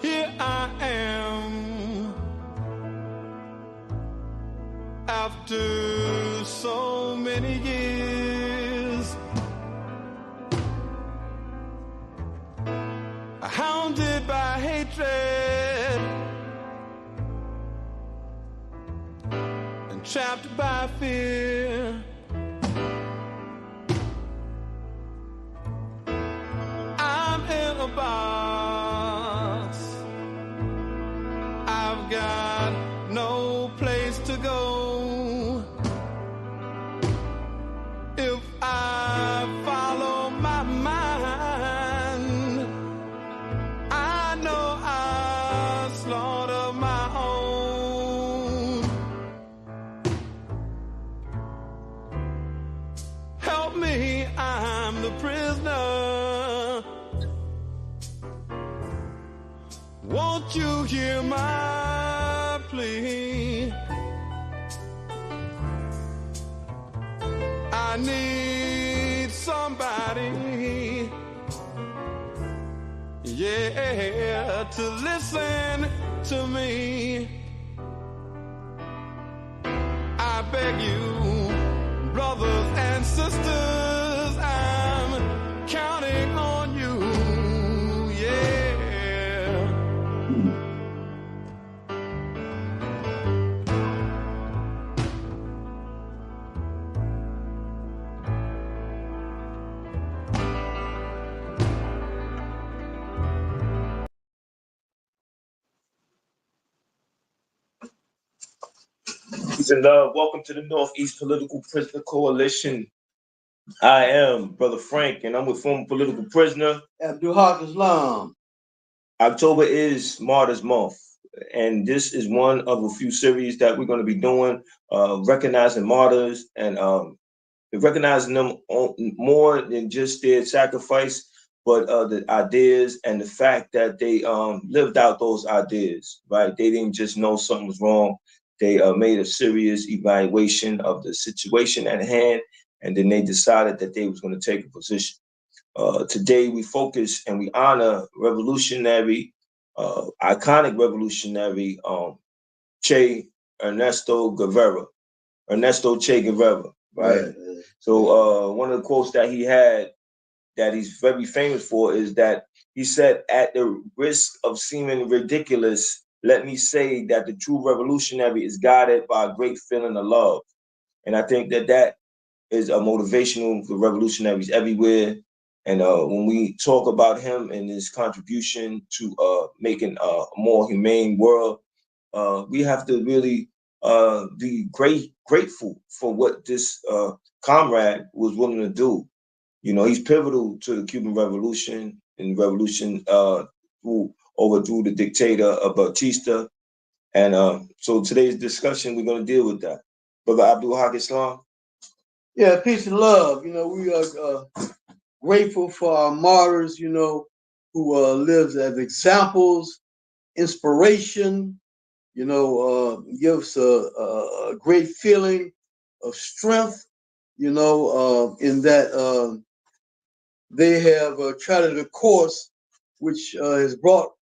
Here I am, after so many years, hounded by hatred and trapped by fear. I'm in a box, I've got no place to go. If I follow my mind, I know I slaughter my own. Help me, I'm the prisoner. Won't you hear my plea? I need somebody, yeah, to listen to me. I beg you, brothers and sisters, I'm counting on you, yeah. Peace and love. Welcome to the Northeast Political Prisoner Coalition. I am Brother Frank, and I'm with former political prisoner Abdul Haq Islam. October is Martyrs Month, and this is one of a few series that we're going to be doing, recognizing martyrs and recognizing them more than just their sacrifice, but the ideas and the fact that they lived out those ideas, right? They didn't just know something was wrong. They made a serious evaluation of the situation at hand, and then they decided that they was going to take a position. Today we focus and we honor revolutionary, iconic revolutionary Ernesto Che Guevara, right? So one of the quotes that he had that he's very famous for is that he said, "At the risk of seeming ridiculous, let me say that the true revolutionary is guided by a great feeling of love." And I think that that is a motivational for revolutionaries everywhere. And when we talk about him and his contribution to making a more humane world, we have to really be grateful for what this comrade was willing to do. You know, he's pivotal to the Cuban Revolution and revolution who overthrew the dictator Batista. And so today's discussion, we're going to deal with that. Brother Abdul Haq Islam. Yeah, peace and love. You know, we are grateful for our martyrs, you know, who lives as examples, inspiration, you know, gives a great feeling of strength, you know, in that they have charted a course which has brought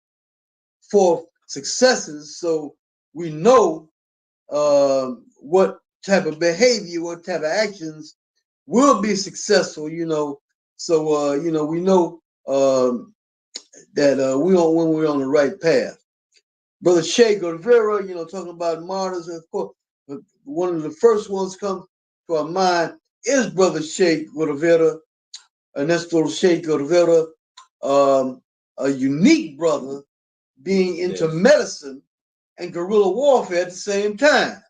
forth successes. So we know what type of behavior, what type of actions will be successful, you know. So, you know, we know that when we're on the right path. Brother Che Guevara, you know, talking about martyrs, and of course, one of the first ones come to our mind is Brother Che Guevara, Ernesto Che Guevara, a unique brother, being into medicine and guerrilla warfare at the same time.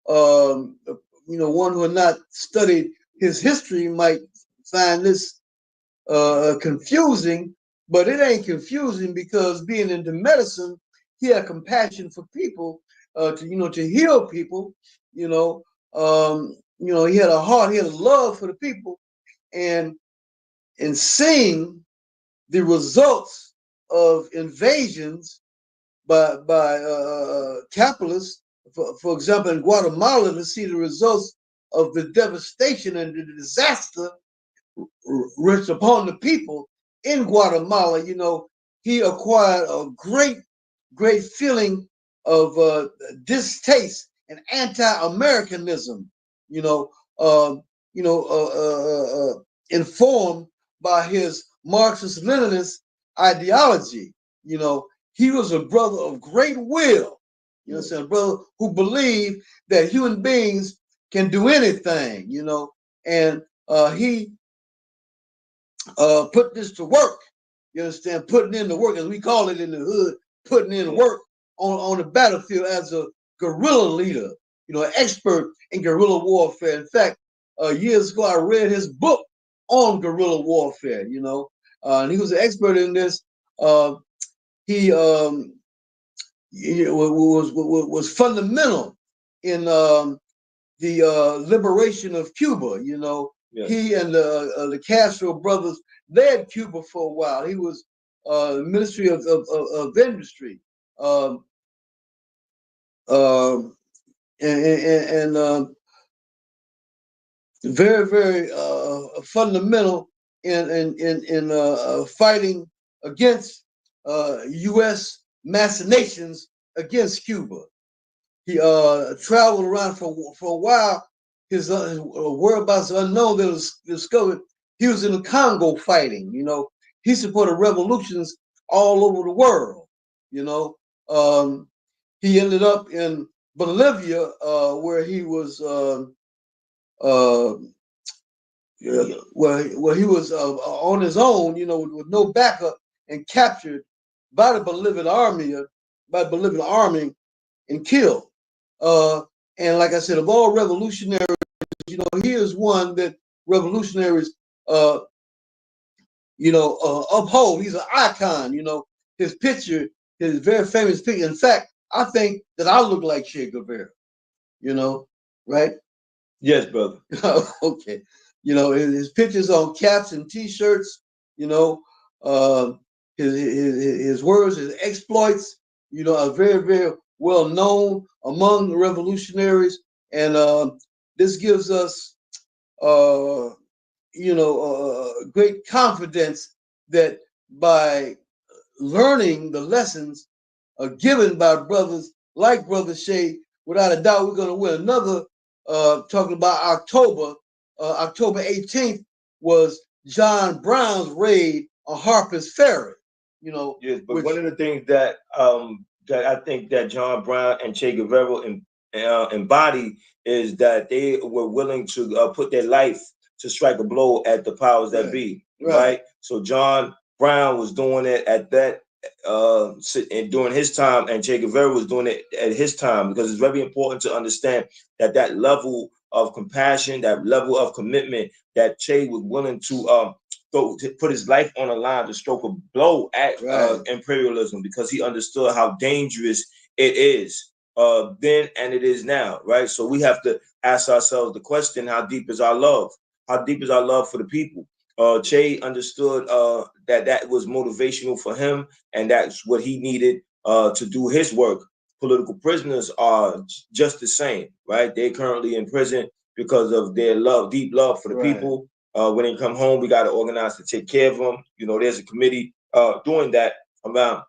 One who had not studied his history might find this confusing, but it ain't confusing because being into medicine, he had compassion for people, to heal people. He had a heart, he had a love for the people, and in seeing the results of invasions by capitalists, for example, in Guatemala, to see the results of the devastation and the disaster wreaked upon the people in Guatemala, he acquired a great feeling of distaste and anti-Americanism, informed by his Marxist-Leninist ideology. He was a brother of great will, a brother who believed that human beings can do anything, and he put this to work. You understand? Putting in the work, as we call it in the hood, putting in work on the battlefield as a guerrilla leader, an expert in guerrilla warfare. In fact, years ago, I read his book on guerrilla warfare, and he was an expert in this. He was fundamental in the liberation of Cuba. Yes. He and the Castro brothers led Cuba for a while. He was Ministry of Industry, and very, very fundamental in fighting against U.S. machinations against Cuba. He traveled around for a while. His whereabouts unknown. That was discovered. He was in the Congo fighting. He supported revolutions all over the world. He ended up in Bolivia, where he was where he was on his own, with no backup, and captured by the Bolivian army, and killed. And like I said, of all revolutionaries, he is one that revolutionaries, uphold. He's an icon. His picture, his very famous picture. In fact, I think that I look like Che Guevara. Right? Yes, brother. Okay. His pictures on caps and T-shirts. His words, his exploits. Are very, very well known among the revolutionaries, and this gives us, great confidence that by learning the lessons given by brothers like Brother Shea, without a doubt, we're going to win another. Talking about October 18th was John Brown's raid on Harper's Ferry. Yes, but one of the things that that I think that John Brown and Che Guevara embody is that they were willing to put their life to strike a blow at the powers that be. Right. So John Brown was doing it at that and during his time, and Che Guevara was doing it at his time, because it's very important to understand that level of compassion, that level of commitment that Che was willing to put his life on the line to stroke a blow at imperialism, because he understood how dangerous it is then and it is now, right? So we have to ask ourselves the question: how deep is our love? How deep is our love for the people? Che understood that was motivational for him, and that's what he needed to do his work. Political prisoners are just the same, right? They're currently in prison because of their love, deep love for the people. When they come home, we got to organize to take care of them. There's a committee doing that around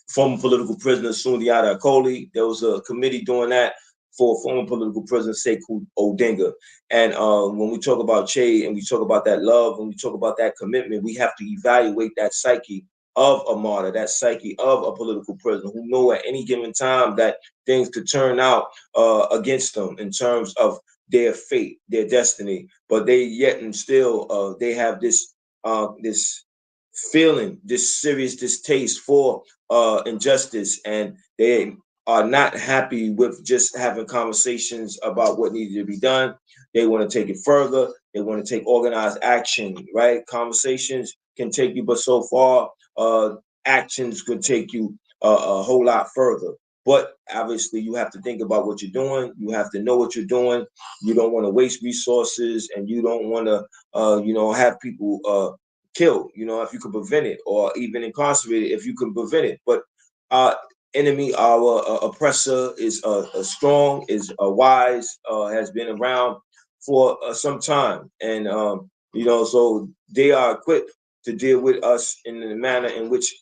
former political prisoner Sundiata Acoli. There was a committee doing that for former political prisoner Sekou Odinga. And when we talk about Che and we talk about that love, when we talk about that commitment, we have to evaluate that psyche of a martyr, that psyche of a political prisoner, who know at any given time that things could turn out against them in terms of their fate, their destiny, but they yet and still they have this feeling this serious distaste for injustice, and they are not happy with just having conversations about what needed to be done. They want to take it further. They want to take organized action, right? Conversations can take you but so far. Actions could take you a whole lot further. But obviously, you have to think about what you're doing. You have to know what you're doing. You don't want to waste resources, and you don't want to, have people killed. If you could prevent it, or even incarcerated if you can prevent it. But our enemy, our oppressor, is strong, is wise, has been around for some time, and so they are equipped to deal with us in the manner in which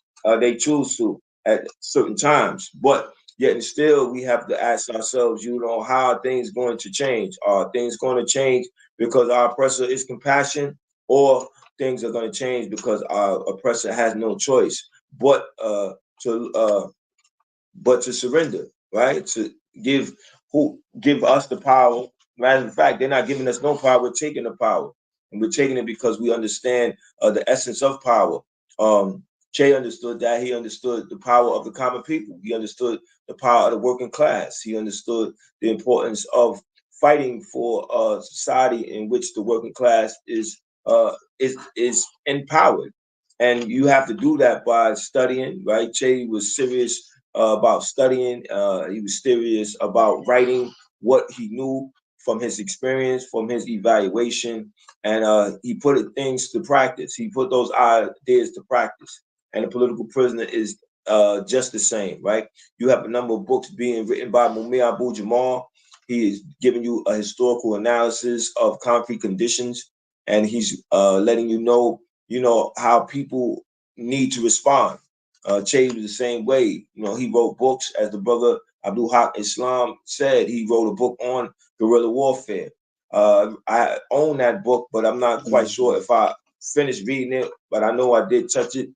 they choose to at certain times. But yet and still, we have to ask ourselves, how are things going to change? Are things going to change because our oppressor is compassion, or things are going to change because our oppressor has no choice to surrender, right? To give us the power. Matter of fact, they're not giving us no power. We're taking the power, and we're taking it because we understand the essence of power. Che understood that. He understood the power of the common people. He understood the power of the working class. He understood the importance of fighting for a society in which the working class is empowered. And you have to do that by studying, right? Che was serious about studying. He was serious about writing what he knew from his experience, from his evaluation, and he put things to practice. He put those ideas to practice. And the political prisoner is just the same, right? You have a number of books being written by Mumia Abu-Jamal. He is giving you a historical analysis of concrete conditions, and he's letting you know how people need to respond. Che was the same way. He wrote books, as the brother Abdul Haq Islam said. He wrote a book on guerrilla warfare. I own that book, but I'm not quite sure if I finished reading it. But I know I did touch it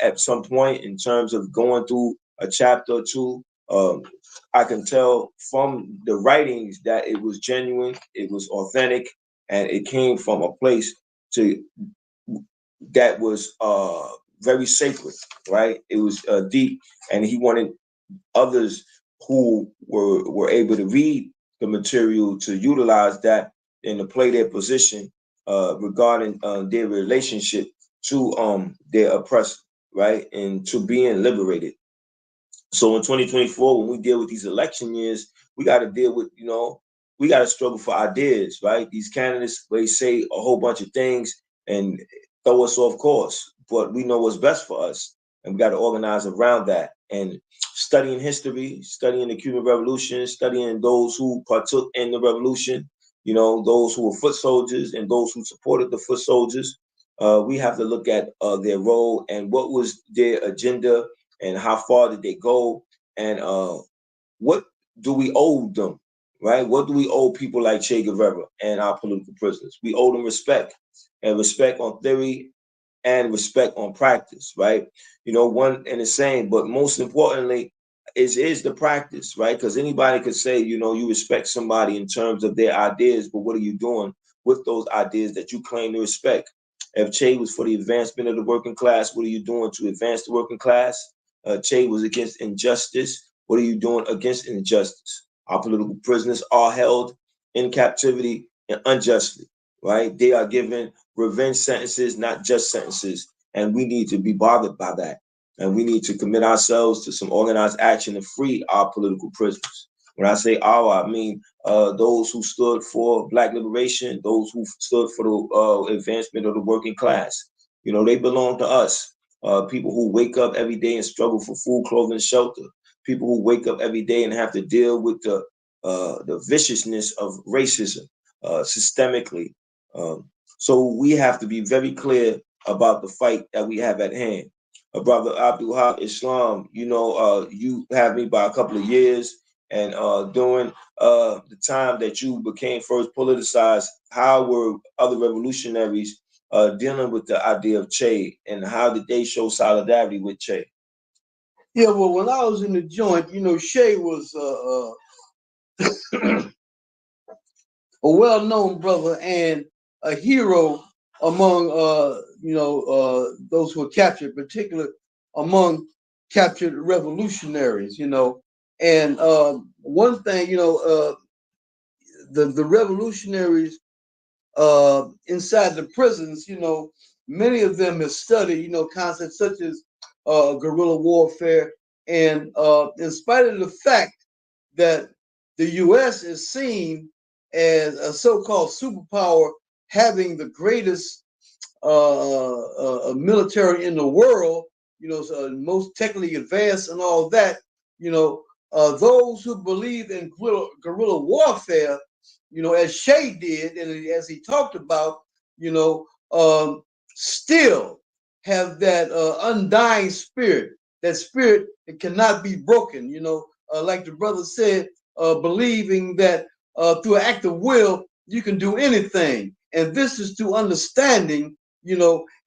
at some point in terms of going through a chapter or two. I can tell from the writings that it was genuine, it was authentic, and it came from a place that was very sacred, right? It was deep, and he wanted others who were able to read the material to utilize that and to play their position regarding their relationship to their oppressor, right, and to being liberated. So in 2024, when we deal with these election years, we got to deal with, we got to struggle for ideas, right? These candidates, they say a whole bunch of things and throw us off course, but we know what's best for us, and we got to organize around that. And studying history, studying the Cuban Revolution, studying those who partook in the revolution, those who were foot soldiers and those who supported the foot soldiers. We have to look at their role and what was their agenda and how far did they go, and what do we owe them, right? What do we owe people like Che Guevara and our political prisoners? We owe them respect, and respect on theory and respect on practice, right? One and the same, but most importantly is the practice, right? Because anybody could say, you respect somebody in terms of their ideas, but what are you doing with those ideas that you claim to respect? If Che was for the advancement of the working class, what are you doing to advance the working class? Che was against injustice. What are you doing against injustice? Our political prisoners are held in captivity and unjustly, right? They are given revenge sentences, not just sentences. And we need to be bothered by that. And we need to commit ourselves to some organized action to free our political prisoners. When I say our, I mean those who stood for Black liberation, those who stood for the advancement of the working class. They belong to us. People who wake up every day and struggle for food, clothing, shelter. People who wake up every day and have to deal with the viciousness of racism systemically. So we have to be very clear about the fight that we have at hand. Brother Abdul Haq Islam, you have me by a couple of years, and during the time that you became first politicized, how were other revolutionaries dealing with the idea of Che, and how did they show solidarity with Che? Yeah, well, when I was in the joint, Che was a well-known brother and a hero among those who were captured, particularly among captured revolutionaries, And one thing, the revolutionaries inside the prisons, many of them have studied, concepts such as guerrilla warfare. And in spite of the fact that the U.S. is seen as a so-called superpower having the greatest military in the world, so most technically advanced and all that, those who believe in guerrilla warfare, as Shay did and as he talked about, still have that undying spirit, that spirit that cannot be broken, like the brother said, believing that through an act of will, you can do anything. And this is through understanding,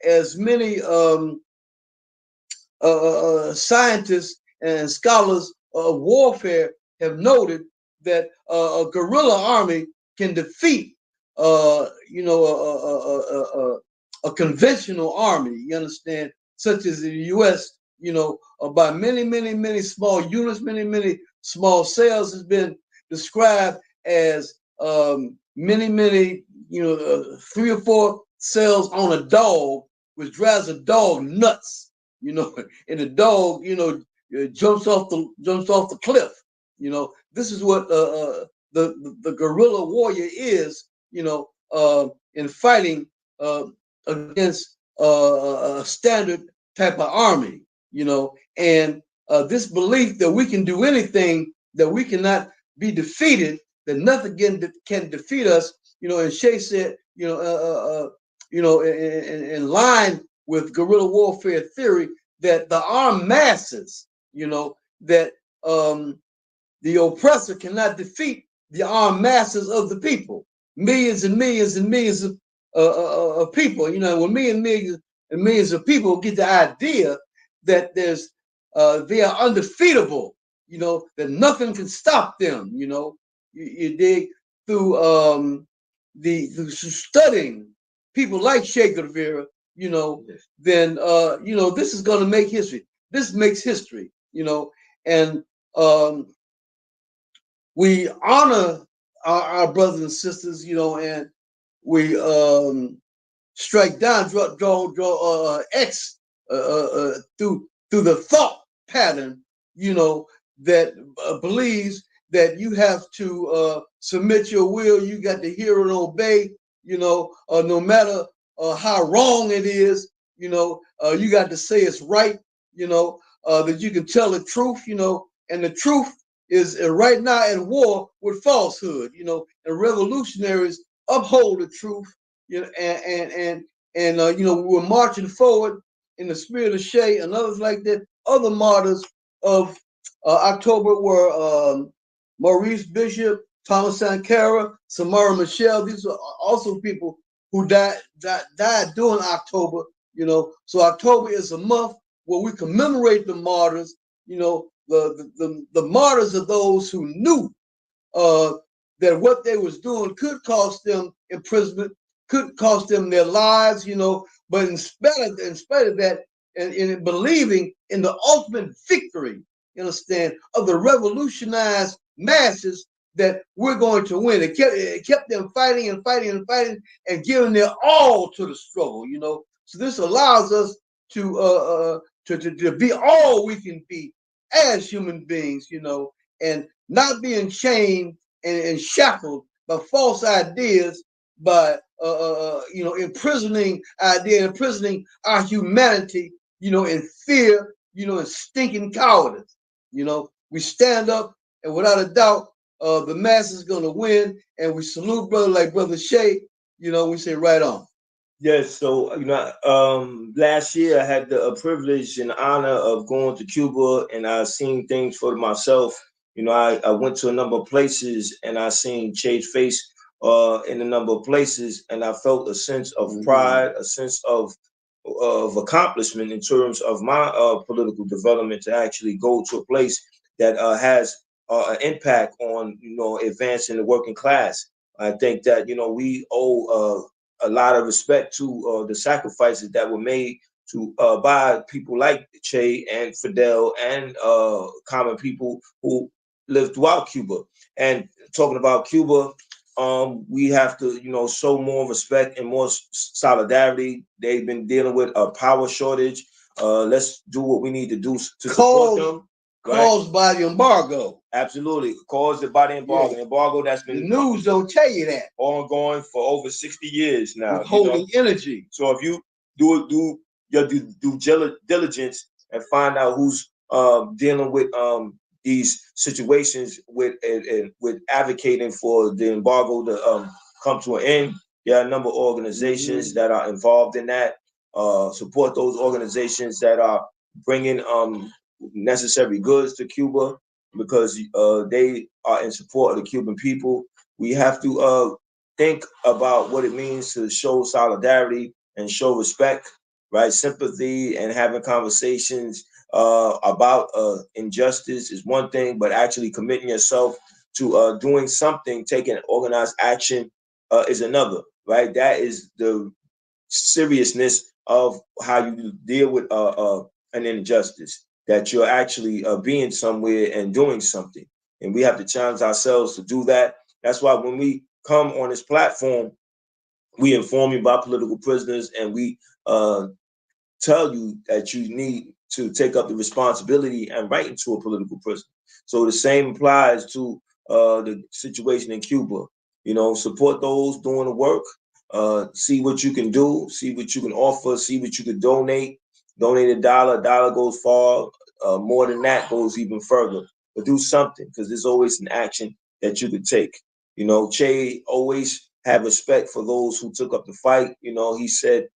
as many scientists and scholars of warfare have noted, that a guerrilla army can defeat, a conventional army, you understand, such as the U.S., by many, many, many small units, many, many small cells has been described as many, many, 3 or 4 cells on a dog, which drives a dog nuts, and the dog, jumps off the cliff. This is what the guerrilla warrior is, in fighting against a standard type of army, and this belief that we can do anything, that we cannot be defeated, that nothing can defeat us, and Shay said, in line with guerrilla warfare theory, that the armed masses, that the oppressor cannot defeat the armed masses of the people, millions and millions and millions of people. When millions and millions of people get the idea that they are undefeatable, that nothing can stop them. You dig, through through studying people like Che Guevara, then this is going to make history. This makes history, and we honor our brothers and sisters, and we strike down, draw X through the thought pattern, that believes that you have to submit your will. You got to hear and obey, no matter how wrong it is, you got to say it's right, that you can tell the truth, and the truth is right now at war with falsehood, and revolutionaries uphold the truth, and we're marching forward in the spirit of Shay and others like that. Other martyrs of October were Maurice Bishop, Thomas Sankara, Samara Michelle. These are also people who died during October, So October is a month where we commemorate the martyrs, the martyrs are those who knew that what they was doing could cost them imprisonment, could cost them their lives, but in spite of that, and in believing in the ultimate victory, you understand, of the revolutionized masses, that we're going to win. It kept them fighting and fighting and fighting and giving their all to the struggle, So this allows us to be all we can be as human beings, and not being chained and shackled by false ideas, by imprisoning our humanity, in fear, and stinking cowardice. We stand up, and without a doubt, the mass is going to win, and we salute brother like Brother Shay. We say right on. Yes, so last year I had the privilege and honor of going to Cuba, and I seen things for myself. I went to a number of places, and I seen Che's face in a number of places, and I felt a sense of pride, a sense of accomplishment in terms of my political development, to actually go to a place that has an impact on advancing the working class. I think that we owe a lot of respect to the sacrifices that were made to by people like Che and Fidel and common people who lived throughout Cuba. And talking about Cuba, we have to, show more respect and more solidarity. They've been dealing with a power shortage. Let's do what we need to do to support them. Caused by the embargo. Absolutely. Caused by the embargo. Yeah. Embargo that's been... The news don't tell you that. Ongoing for over 60 years now. Withholding energy. So if you do your due diligence and find out who's dealing with these situations with advocating for the embargo to come to an end, there are a number of organizations that are involved in that. Support those organizations that are bringing necessary goods to Cuba, because they are in support of the Cuban people. We have to think about what it means to show solidarity and show respect, right? Sympathy and having conversations about injustice is one thing, but actually committing yourself to doing something, taking organized action is another, right? That is the seriousness of how you deal with an injustice, that you're actually being somewhere and doing something. And we have to challenge ourselves to do that. That's why when we come on this platform, we inform you about political prisoners, and we tell you that you need to take up the responsibility and write into a political prisoner. So the same applies to the situation in Cuba. Support those doing the work. See what you can do, see what you can offer, see what you can donate. Donate $1, $1 goes far. More than that goes even further. But do something, because there's always an action that you could take. Che always had respect for those who took up the fight. He said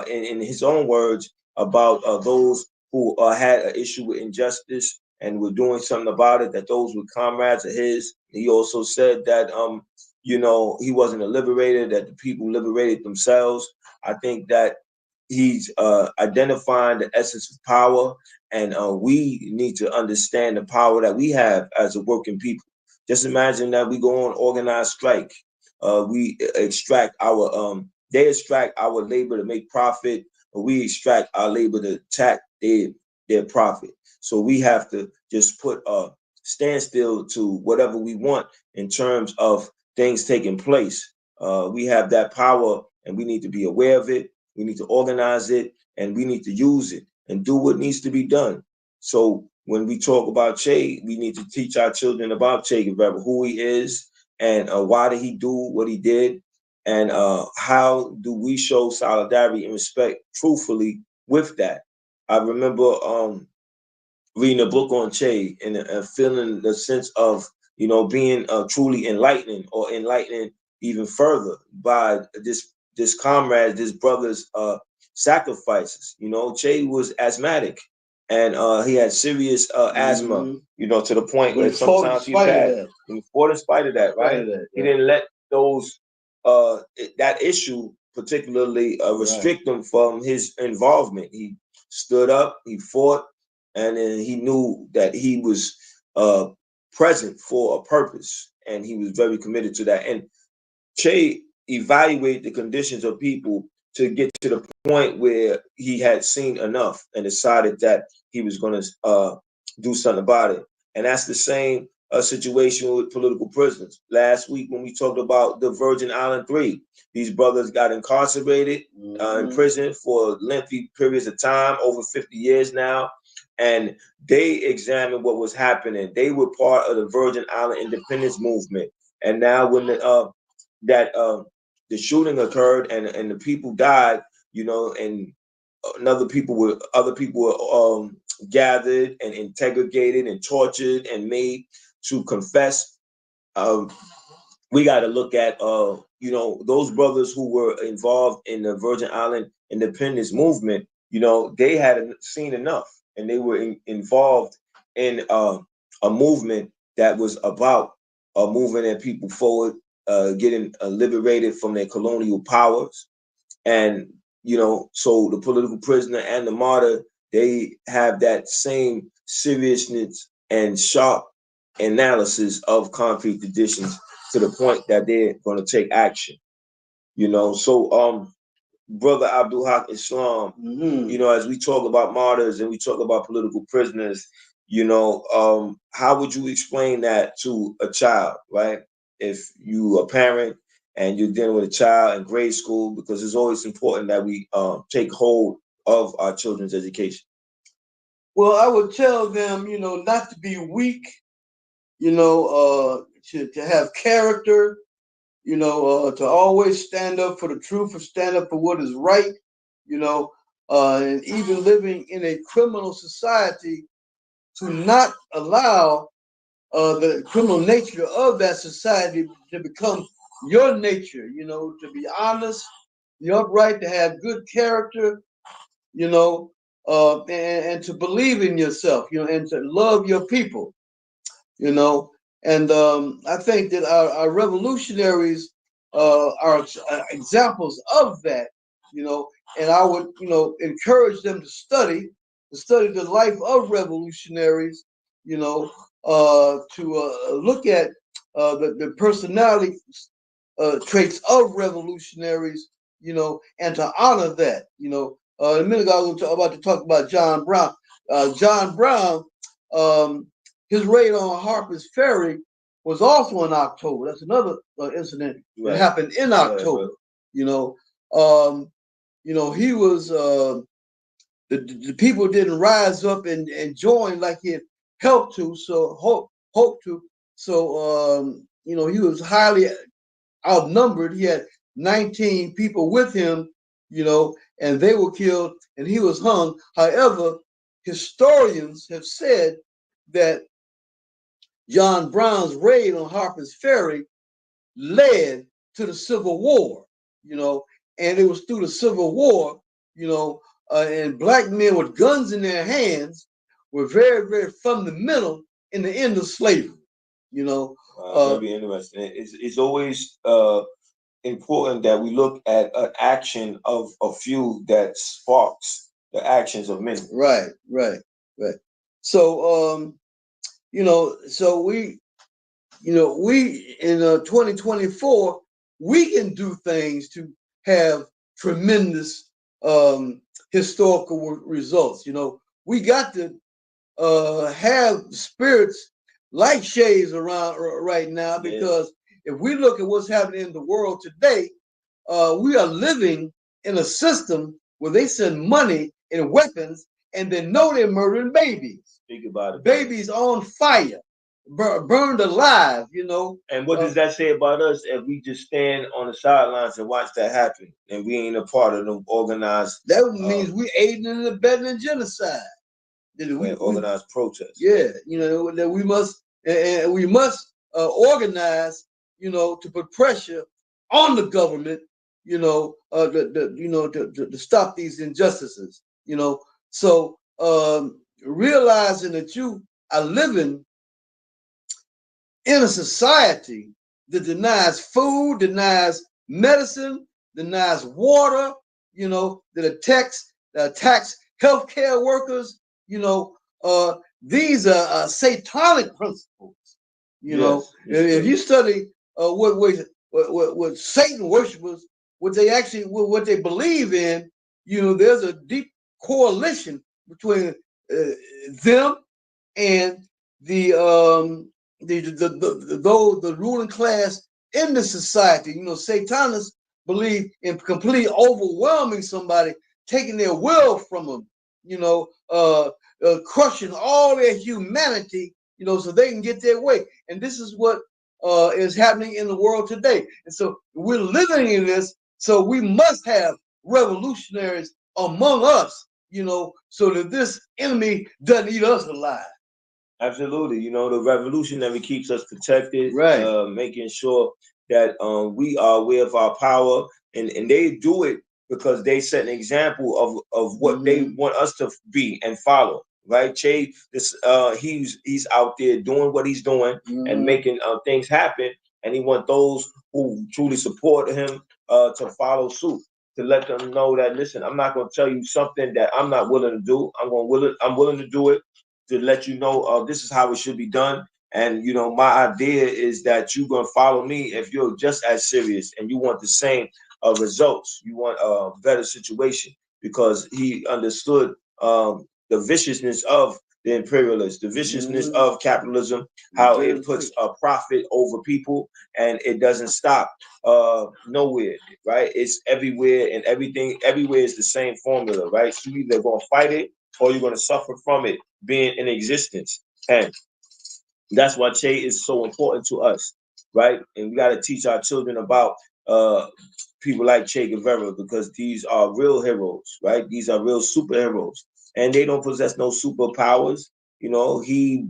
in his own words about those who had an issue with injustice and were doing something about it, that those were comrades of his. He also said that he wasn't a liberator, that the people liberated themselves. I think that he's identifying the essence of power, and we need to understand the power that we have as a working people. Just imagine that we go on organized strike. We extract our, they extract our labor to make profit, but we extract our labor to attack their profit. So we have to just put a standstill to whatever we want in terms of things taking place. We have that power, and we need to be aware of it. We need to organize it, and we need to use it and do what needs to be done. So when we talk about Che, we need to teach our children about Che Guevara, who he is, and why did he do what he did, and how do we show solidarity and respect truthfully with that. I remember reading a book on Che and feeling the sense of being truly enlightening, or enlightening even further by this comrade, this brother's sacrifices. Che was asthmatic, and he had serious asthma, to the point where sometimes he passed. He fought in spite of that, right? He didn't let those that issue particularly restrict him from his involvement. He stood up, he fought, and then he knew that he was present for a purpose, and he was very committed to that. And Che evaluated the conditions of people to get to the point where he had seen enough and decided that he was going to do something about it. And that's the same situation with political prisoners. Last week, when we talked about the Virgin Island 3, these brothers got incarcerated in prison for lengthy periods of time, over 50 years now. And they examined what was happening. They were part of the Virgin Island independence movement. And now when the shooting occurred and the people died, and other people were gathered and interrogated and tortured and made to confess. We got to look at those brothers who were involved in the Virgin Island independence movement. They had seen enough, and they were involved in a movement that was about moving their people forward, getting liberated from their colonial powers. And so the political prisoner and the martyr, they have that same seriousness and sharp analysis of concrete conditions, to the point that they're going to take action. You know, so Brother Abdul Haq Islam, you know, as we talk about martyrs and we talk about political prisoners, you know, how would you explain that to a child, right? If you a parent and you're dealing with a child in grade school, because it's always important that we take hold of our children's education. Well, I would tell them, you know, not to be weak, you know, to have character, you know, to always stand up for the truth, or stand up for what is right, you know, and even living in a criminal society, to not allow the criminal nature of that society to become your nature, you know, to be honest, be upright, to have good character, you know, and to believe in yourself, you know, and to love your people, you know. And I think that our revolutionaries are examples of that, you know. And I would, you know, encourage them to study the life of revolutionaries, you know, to look at the personality traits of revolutionaries, you know, and to honor that, you know. A minute ago, I was about to talk about John Brown. John Brown, his raid on Harper's Ferry was also in October. That's another incident that happened in October. You know, he was the people didn't rise up and join like he had helped to, so hope to. So you know, he was highly outnumbered. He had 19 people with him, you know, and they were killed and he was hung. However, historians have said that John Brown's raid on Harper's Ferry led to the Civil War, you know, and it was through the Civil War, you know, and black men with guns in their hands were very, very fundamental in the end of slavery, you know. Very interesting. It's always important that we look at an action of a few that sparks the actions of many. Right. So, you know, so we in 2024, we can do things to have tremendous historical results. You know, we got to have spirits like shades around right now, because if we look at what's happening in the world today, we are living in a system where they send money and weapons and they know they're murdering babies. Think about it. Babies on fire, burned alive, you know. And what does that say about us if we just stand on the sidelines and watch that happen and we ain't a part of the organized? That means we aiding and abetting genocide. Organized protest. Yeah, you know, that we must organize, you know, to put pressure on the government, you know, to stop these injustices, you know. So realizing that you are living in a society that denies food, denies medicine, denies water, you know, that attacks healthcare workers, you know, these are satanic principles. You know, if you study what Satan worshipers, what they believe in, you know, there's a deep correlation between them and the ruling class in the society. You know, Satanists believe in completely overwhelming somebody, taking their will from them, you know, crushing all their humanity, you know, so they can get their way. And this is what is happening in the world today. And so we're living in this, so we must have revolutionaries among us, you know, so that this enemy doesn't eat us alive. Absolutely. You know, the revolutionary keeps us protected, right? Making sure that we are aware of our power, and they do it because they set an example of what they want us to be and follow. Right, Che, he's out there doing what he's doing and making things happen, and he wants those who truly support him to follow suit, to let them know that, listen, I'm not going to tell you something that I'm not willing to do. I'm willing to do it, to let you know this is how it should be done. And, you know, my idea is that you're going to follow me if you're just as serious and you want the same results. You want a better situation because he understood the viciousness of the imperialists, the viciousness of capitalism, how it puts a profit over people and it doesn't stop nowhere, right? It's everywhere and everything, everywhere is the same formula, right? So you're either going to fight it or you're going to suffer from it being in existence. And that's why Che is so important to us, right? And we got to teach our children about people like Che Guevara because these are real heroes, right? These are real superheroes, and they don't possess no superpowers. You know, he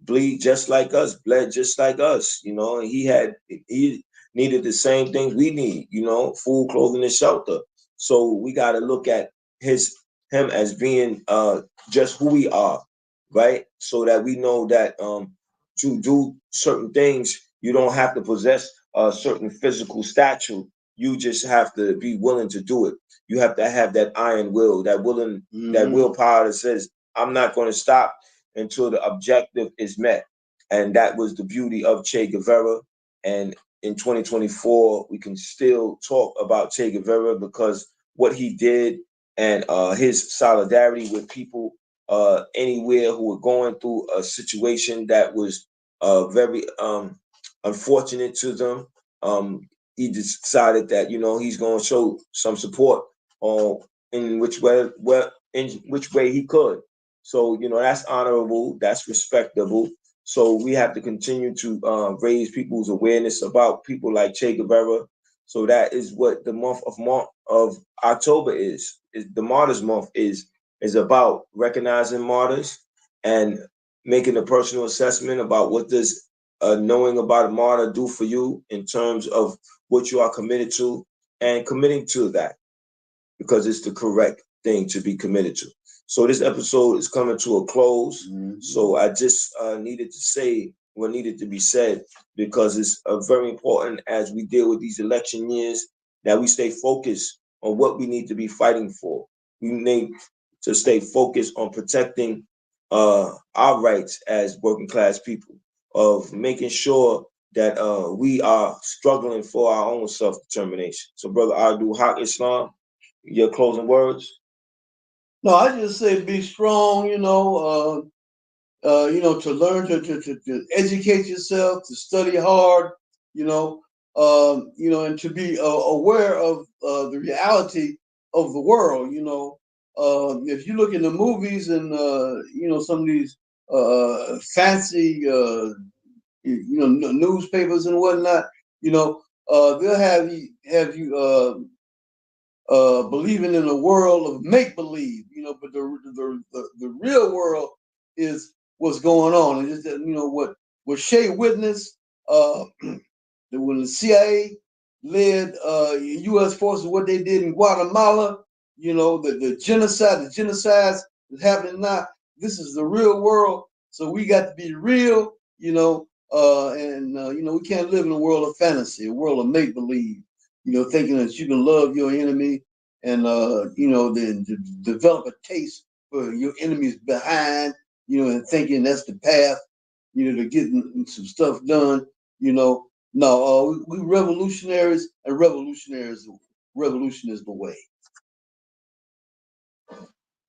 bleed just like us, bled just like us. You know, he needed the same things we need. You know, food, clothing, and shelter. So we got to look at him as being just who we are, right? So that we know that to do certain things, you don't have to possess a certain physical stature. You just have to be willing to do it. You have to have that iron will, that that willpower that says, I'm not going to stop until the objective is met. And that was the beauty of Che Guevara. And in 2024, we can still talk about Che Guevara because what he did and his solidarity with people anywhere who were going through a situation that was very unfortunate to them. He decided that he's going to show some support in which way he could. So that's honorable, that's respectable. So we have to continue to raise people's awareness about people like Che Guevara. So that is what the month of October is the Martyrs month is about recognizing martyrs and making a personal assessment about what does knowing about a martyr do for you in terms of what you are committed to and committing to that because it's the correct thing to be committed to. So this episode is coming to a close. So I just needed to say what needed to be said because it's very important as we deal with these election years that we stay focused on what we need to be fighting for. We need to stay focused on protecting our rights as working class people, of making sure that we are struggling for our own self-determination. So, Brother Abdul Haq Islam, your closing words? No, I just say be strong, to learn to educate yourself, to study hard, and to be aware of the reality of the world. If you look in the movies and some of these fancy newspapers and whatnot, they'll have you believing in a world of make believe, but the real world is what's going on. And just what Shea witnessed when the CIA led U.S. forces, what they did in Guatemala, the genocides is happening now. This is the real world, so we got to be real, we can't live in a world of fantasy, a world of make believe. Thinking that you can love your enemy and, then develop a taste for your enemy's behind, and thinking that's the path, to getting some stuff done, No, we revolutionaries, and revolution is the way.